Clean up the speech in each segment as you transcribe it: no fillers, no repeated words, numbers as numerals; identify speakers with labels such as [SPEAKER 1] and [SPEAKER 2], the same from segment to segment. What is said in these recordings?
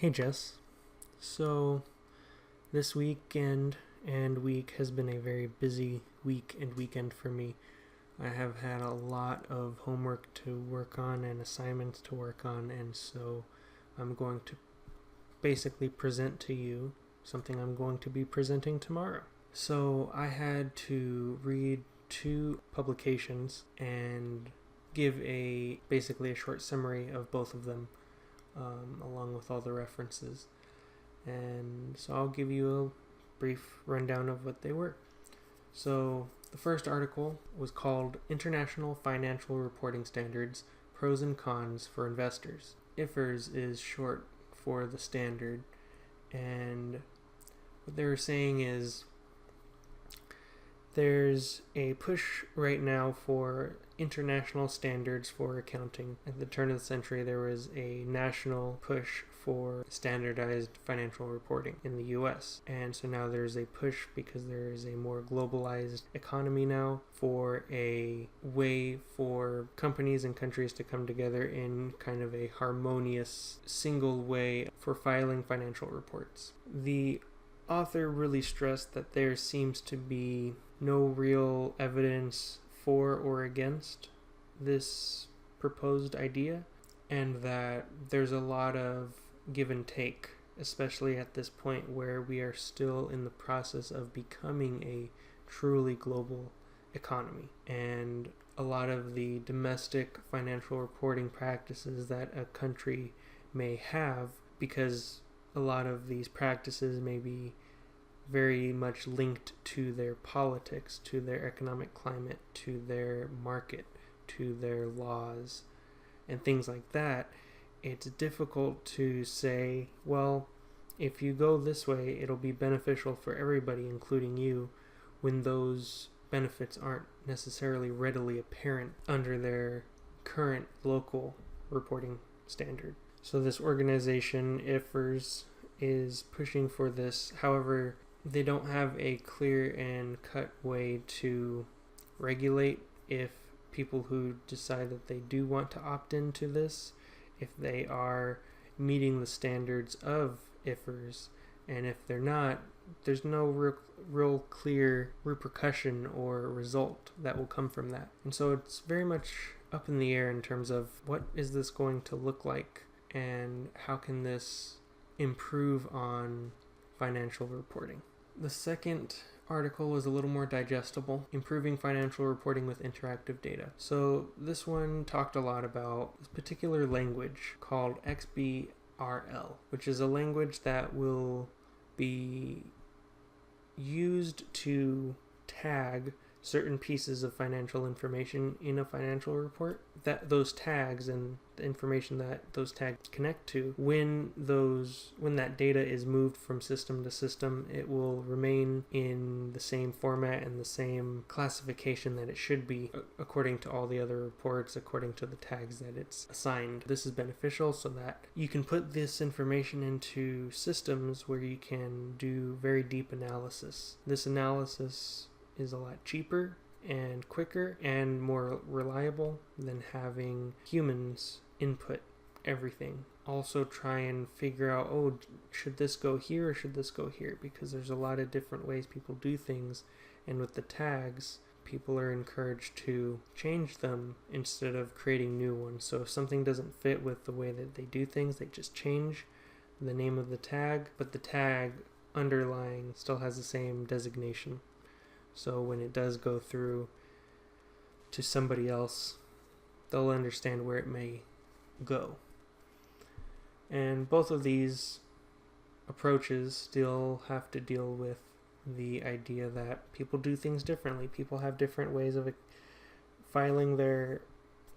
[SPEAKER 1] Hey Jess. So this weekend and week has been a very busy week and weekend for me. I have had a lot of homework to work on and assignments to work on, and so I'm going to basically present to you something I'm going to be presenting tomorrow. So I had to read two publications and give basically a short summary of both of them, along with all the references. And so I'll give you a brief rundown of what they were. So the first article was called International Financial Reporting Standards, Pros and Cons for Investors. IFRS is short for the standard, and what they were saying is there's a push right now for international standards for accounting. At the turn of the century, there was a national push for standardized financial reporting in the US. And so now there's a push, because there is a more globalized economy now, for a way for companies and countries to come together in kind of a harmonious single way for filing financial reports. The author really stressed that there seems to be no real evidence for or against this proposed idea, and that there's a lot of give and take, especially at this point where we are still in the process of becoming a truly global economy. And a lot of the domestic financial reporting practices that a country may have, because a lot of these practices may be very much linked to their politics, to their economic climate, to their market, to their laws, and things like that, it's difficult to say, well, if you go this way, it'll be beneficial for everybody, including you, when those benefits aren't necessarily readily apparent under their current local reporting standard. So this organization, IFRS, is pushing for this. However, they don't have a clear and cut way to regulate if people who decide that they do want to opt into this, if they are meeting the standards of IFRS, and if they're not, there's no real clear repercussion or result that will come from that. And so it's very much up in the air in terms of what is this going to look like, and how can this improve on financial reporting. The second article was a little more digestible, Improving Financial Reporting with Interactive Data. So this one talked a lot about this particular language called XBRL, which is a language that will be used to tag certain pieces of financial information in a financial report. That those tags and the information that those tags connect to, when that data is moved from system to system, it will remain in the same format and the same classification that it should be, according to all the other reports, according to the tags that it's assigned. This is beneficial so that you can put this information into systems where you can do very deep analysis. This analysis is a lot cheaper and quicker and more reliable than having humans input everything. Also try and figure out, should this go here or should this go here? Because there's a lot of different ways people do things, and with the tags, people are encouraged to change them instead of creating new ones. So if something doesn't fit with the way that they do things, they just change the name of the tag, but the tag underlying still has the same designation. So when it does go through to somebody else, they'll understand where it may go. And both of these approaches still have to deal with the idea that people do things differently. People have different ways of filing their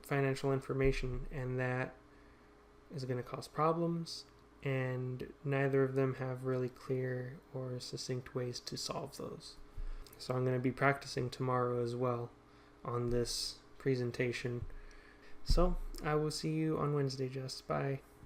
[SPEAKER 1] financial information, and that is going to cause problems, and neither of them have really clear or succinct ways to solve those. So I'm going to be practicing tomorrow as well on this presentation. So I will see you on Wednesday, Jess. Bye.